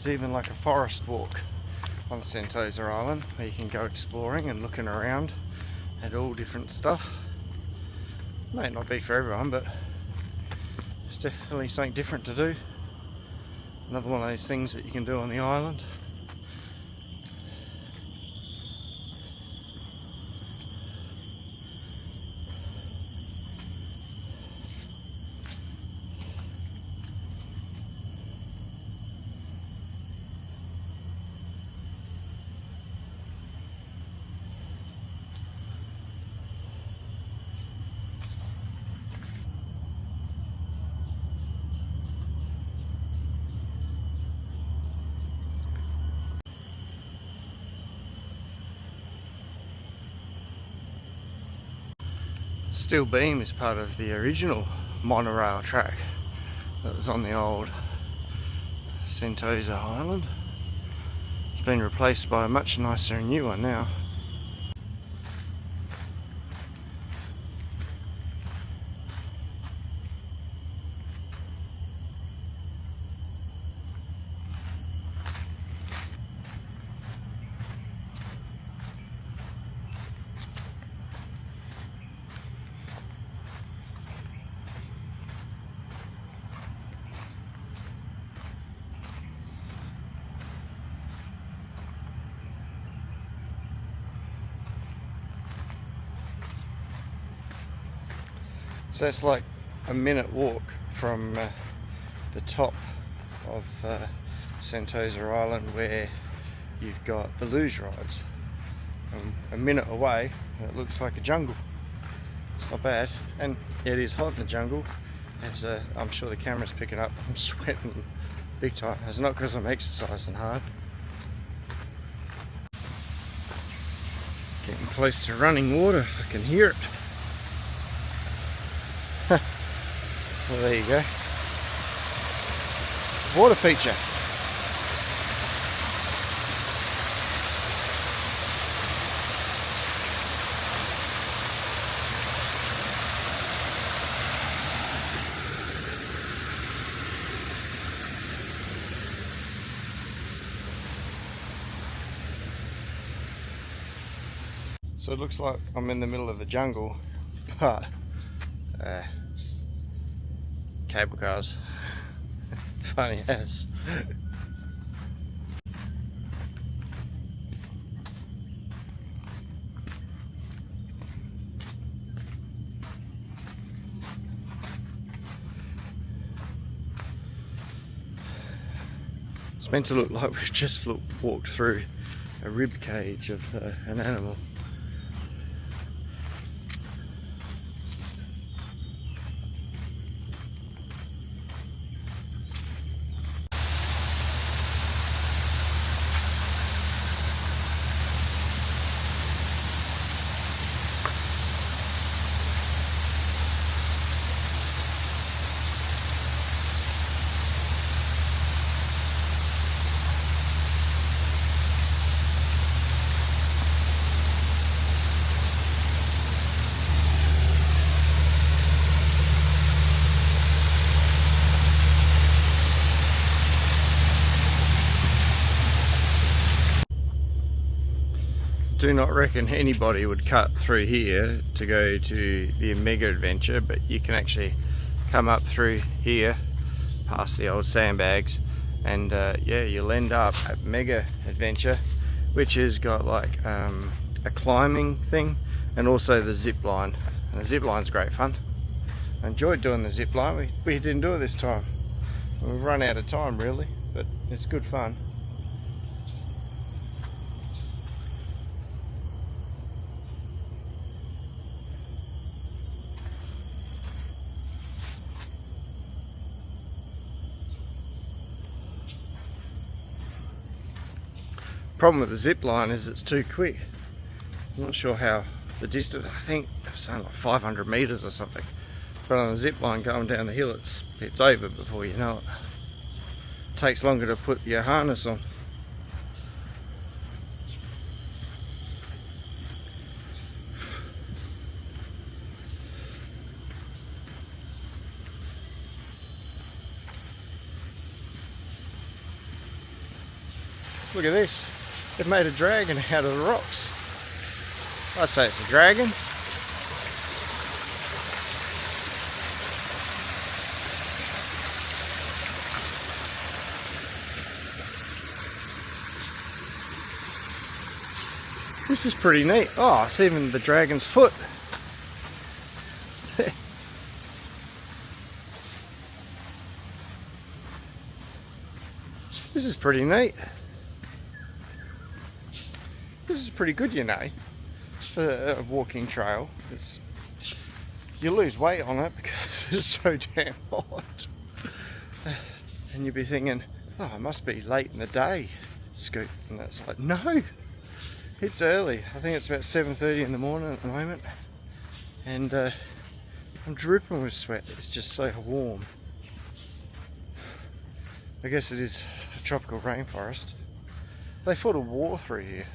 There's even like a forest walk on Sentosa Island where you can go exploring and looking around at all different stuff. May not be for everyone, but it's definitely something different to do. Another one of those things that you can do on the island. Steel beam is part of the original monorail track that was on the old Sentosa Island. It's been replaced by a much nicer and new one now. So it's like a minute walk from the top of Sentosa Island, where you've got the luge rides. A minute away, it looks like a jungle. It's not bad, and it is hot in the jungle. As I'm sure the camera's picking up, I'm sweating big time. It's not because I'm exercising hard. Getting close to running water, I can hear it. Well, there you go. Water feature. So it looks like I'm in the middle of the jungle, but cable cars. Funny as. It's meant to look like we've just walked through a rib cage of an animal. Do not reckon anybody would cut through here to go to the Mega Adventure, but you can actually come up through here past the old sandbags, and yeah, you'll end up at Mega Adventure, which has got like a climbing thing and also the zip line. And the zip line's great fun. I enjoyed doing the zip line. We didn't do it this time. We've run out of time really, but it's good fun. Problem with the zip line is it's too quick. I'm not sure how the distance, I think it's something like 500 meters or something. But on a zip line going down the hill, it's over before you know it. It takes longer to put your harness on. Look at this. They've made a dragon out of the rocks. I'd say it's a dragon. This is pretty neat. Oh, it's even the dragon's foot. This is pretty neat. This is pretty good, you know, for a walking trail. You lose weight on it because it's so damn hot. And you'll be thinking, oh, it must be late in the day, Scoot. And that's like, no, it's early. I think it's about 7:30 in the morning at the moment. And I'm dripping with sweat. It's just so warm. I guess it is a tropical rainforest. They fought a war through here.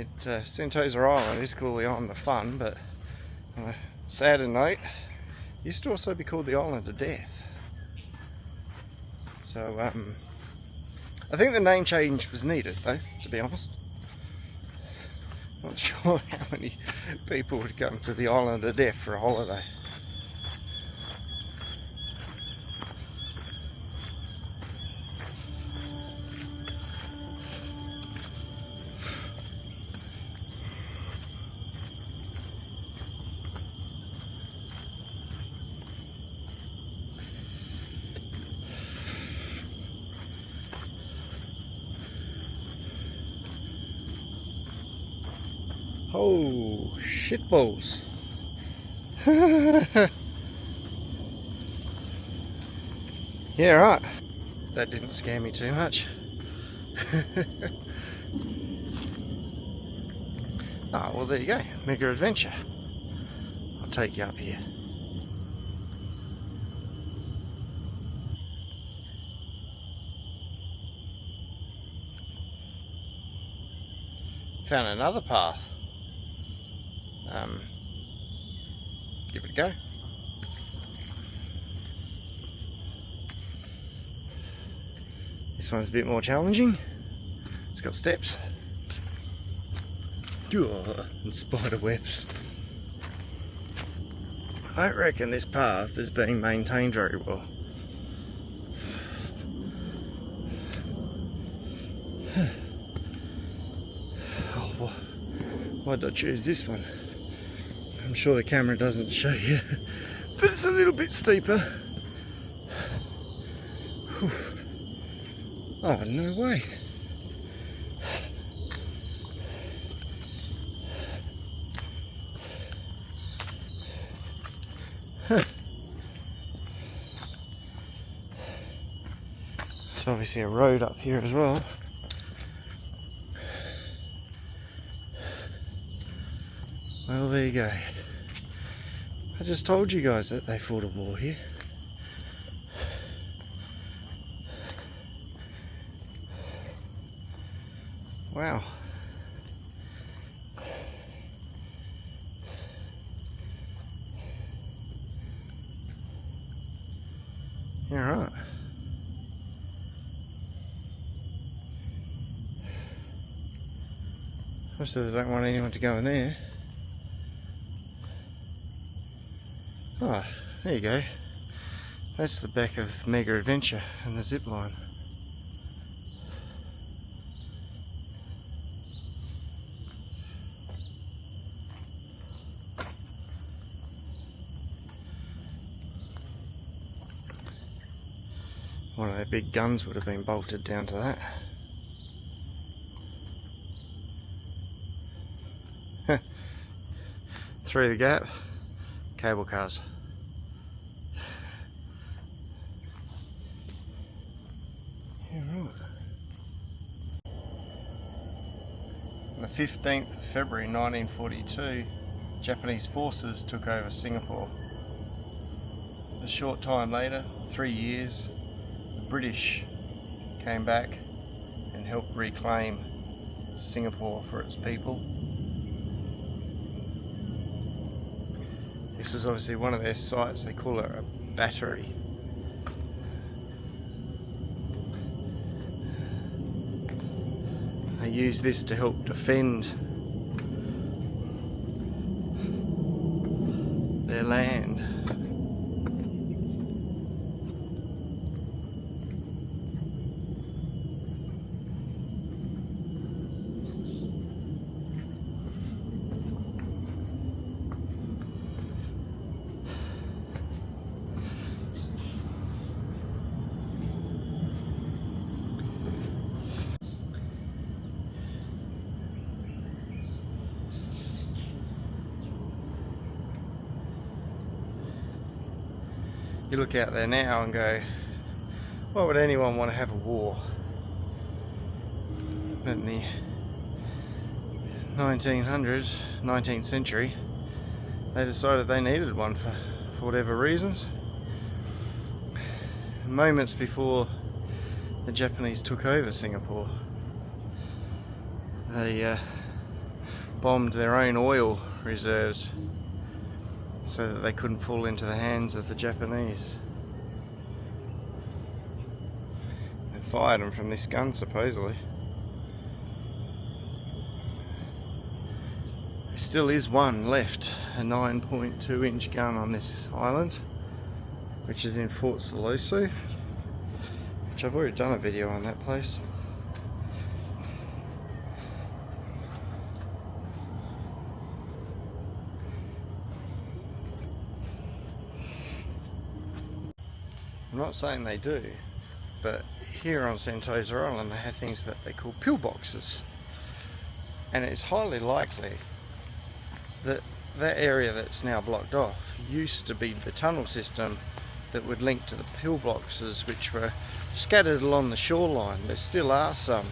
Sentosa Island is called the Island of Fun, but on a sadder note, it used to also be called the Island of Death. So I think the name change was needed, though, to be honest. Not sure how many people would come to the Island of Death for a holiday. Oh, shitballs. Yeah, right. That didn't scare me too much. Ah, well, there you go. Mega adventure. I'll take you up here. Found another path. Give it a go. This one's a bit more challenging. It's got steps. And spider webs. I don't reckon this path is being maintained very well. Oh, why did I choose this one? I'm sure the camera doesn't show you, but it's a little bit steeper. Whew. Oh, no way. Huh. There's obviously a road up here as well. Well, there you go. I just told you guys that they fought a war here. Wow. Yeah, right. Obviously they don't want anyone to go in there. Oh, there you go. That's the back of Mega Adventure and the Zipline. One of their big guns would have been bolted down to that. Through the gap, cable cars. Yeah, right. On the 15th of February 1942, Japanese forces took over Singapore. A short time later, 3 years, the British came back and helped reclaim Singapore for its people. This was obviously one of their sites. They call it a battery. use this to help defend their land. You look out there now and go, why would anyone want to have a war? In the 1900s, 19th century, they decided they needed one for whatever reasons. Moments before the Japanese took over Singapore, they bombed their own oil reserves so that they couldn't fall into the hands of the Japanese. They fired them from this gun, supposedly. There still is one left, a 9.2 inch gun on this island, which is in Fort Siloso, which I've already done a video on that place. I'm not saying they do, but here on Sentosa Island they have things that they call pillboxes, and it's highly likely that that area that's now blocked off used to be the tunnel system that would link to the pillboxes, which were scattered along the shoreline. There still are some